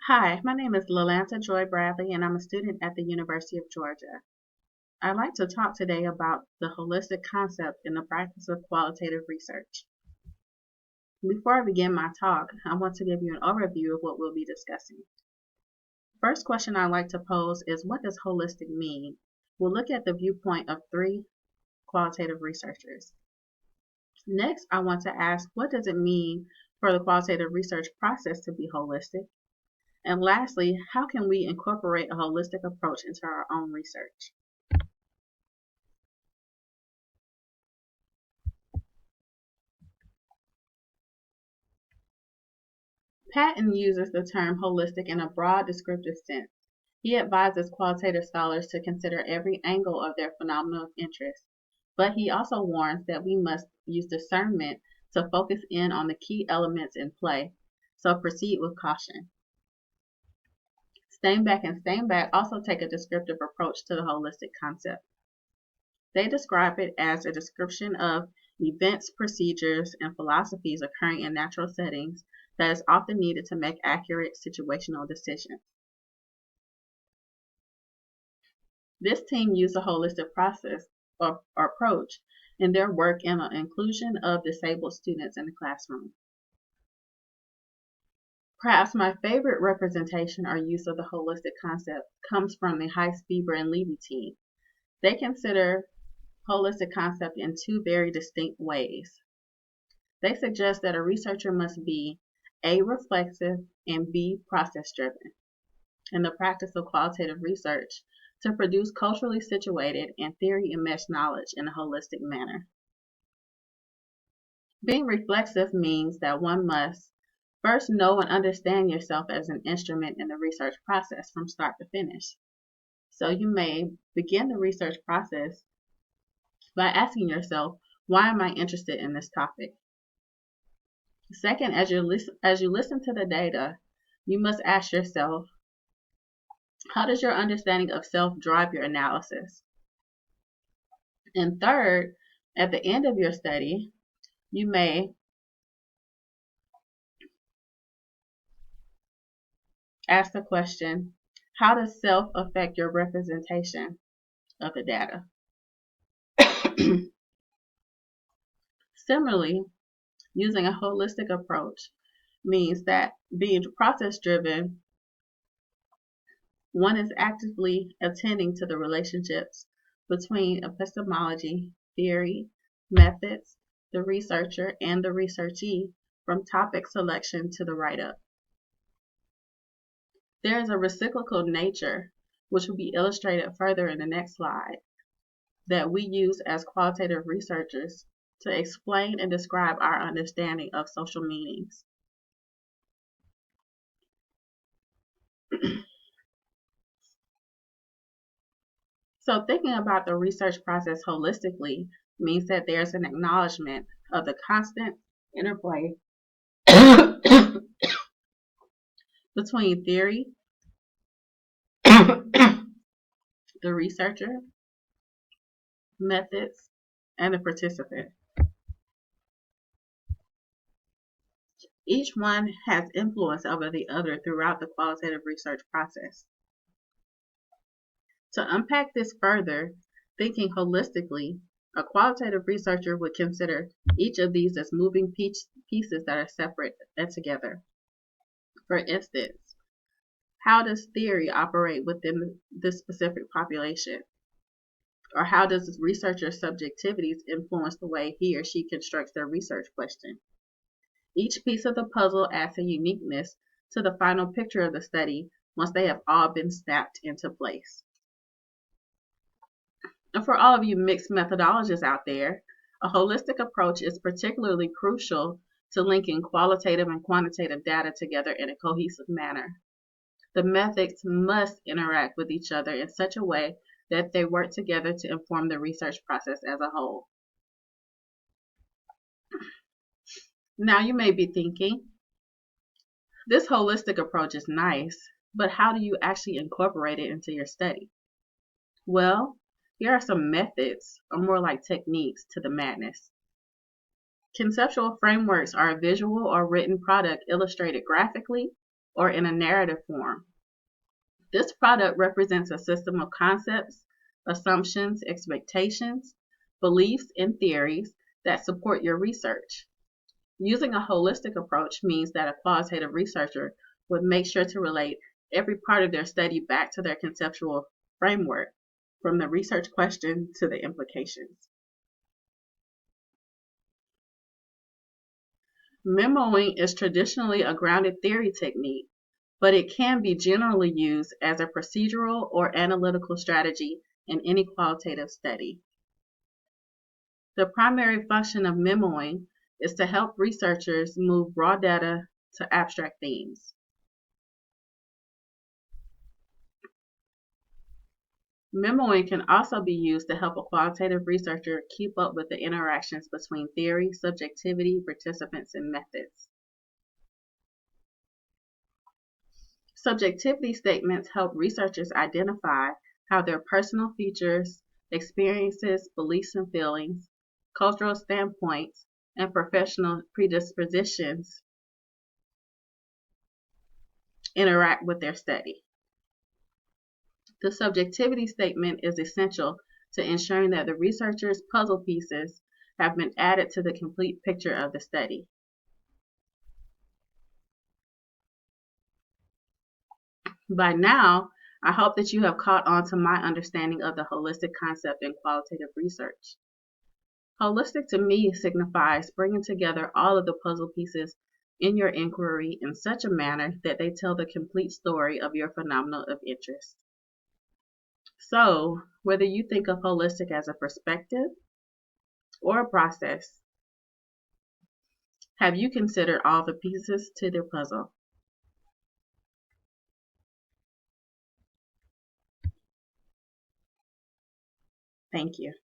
Hi, my name is Lalanta Joy Bradley, and I'm a student at the University of Georgia. I'd like to talk today about the holistic concept in the practice of qualitative research. Before I begin my talk, I want to give you an overview of what we'll be discussing. First question I'd like to pose is, what does holistic mean? We'll look at the viewpoint of three qualitative researchers. Next, I want to ask, what does it mean for the qualitative research process to be holistic? And lastly, how can we incorporate a holistic approach into our own research? Patton uses the term holistic in a broad descriptive sense. He advises qualitative scholars to consider every angle of their phenomenon of interest, but he also warns that we must use discernment to focus in on the key elements in play, so proceed with caution. Steinbeck and Steinbeck also take a descriptive approach to the holistic concept. They describe it as a description of events, procedures, and philosophies occurring in natural settings that is often needed to make accurate situational decisions. This team used a holistic process or approach in their work in the inclusion of disabled students in the classroom. Perhaps my favorite representation or use of the holistic concept comes from the Heiss, Bieber, and Levy team. They consider holistic concept in two very distinct ways. They suggest that a researcher must be A, reflexive, and B, process driven in the practice of qualitative research to produce culturally situated and theory enmeshed knowledge in a holistic manner. Being reflexive means that one must first know and understand yourself as an instrument in the research process from start to finish. So you may begin the research process by asking yourself, why am I interested in this topic? Second, as you listen to the data, you must ask yourself, how does your understanding of self drive your analysis? And third, at the end of your study, you may ask the question, how does self affect your representation of the data? Similarly, using a holistic approach means that being process driven, one is actively attending to the relationships between epistemology, theory, methods, the researcher, and the researchee from topic selection to the write-up. There is a reciprocal nature, which will be illustrated further in the next slide, that we use as qualitative researchers to explain and describe our understanding of social meanings. So thinking about the research process holistically means that there's an acknowledgement of the constant interplay between theory, the researcher, methods, and the participant. Each one has influence over the other throughout the qualitative research process. To unpack this further, thinking holistically, a qualitative researcher would consider each of these as moving pieces that are separate and together. For instance, how does theory operate within this specific population? Or how does this researcher's subjectivities influence the way he or she constructs their research question? Each piece of the puzzle adds a uniqueness to the final picture of the study once they have all been snapped into place. And for all of you mixed methodologists out there, a holistic approach is particularly crucial to linking qualitative and quantitative data together in a cohesive manner. The methods must interact with each other in such a way that they work together to inform the research process as a whole. Now you may be thinking, this holistic approach is nice, but how do you actually incorporate it into your study? Well, here are some methods, or more like techniques, to the madness. Conceptual frameworks are a visual or written product illustrated graphically or in a narrative form. This product represents a system of concepts, assumptions, expectations, beliefs, and theories that support your research. Using a holistic approach means that a qualitative researcher would make sure to relate every part of their study back to their conceptual framework, from the research question to the implications. Memoing is traditionally a grounded theory technique, but it can be generally used as a procedural or analytical strategy in any qualitative study. The primary function of memoing is to help researchers move raw data to abstract themes. Memoing can also be used to help a qualitative researcher keep up with the interactions between theory, subjectivity, participants, and methods. Subjectivity statements help researchers identify how their personal features, experiences, beliefs and feelings, cultural standpoints, and professional predispositions interact with their study. The subjectivity statement is essential to ensuring that the researcher's puzzle pieces have been added to the complete picture of the study. By now, I hope that you have caught on to my understanding of the holistic concept in qualitative research. Holistic to me signifies bringing together all of the puzzle pieces in your inquiry in such a manner that they tell the complete story of your phenomenon of interest. So, whether you think of holistic as a perspective or a process, have you considered all the pieces to the puzzle? Thank you.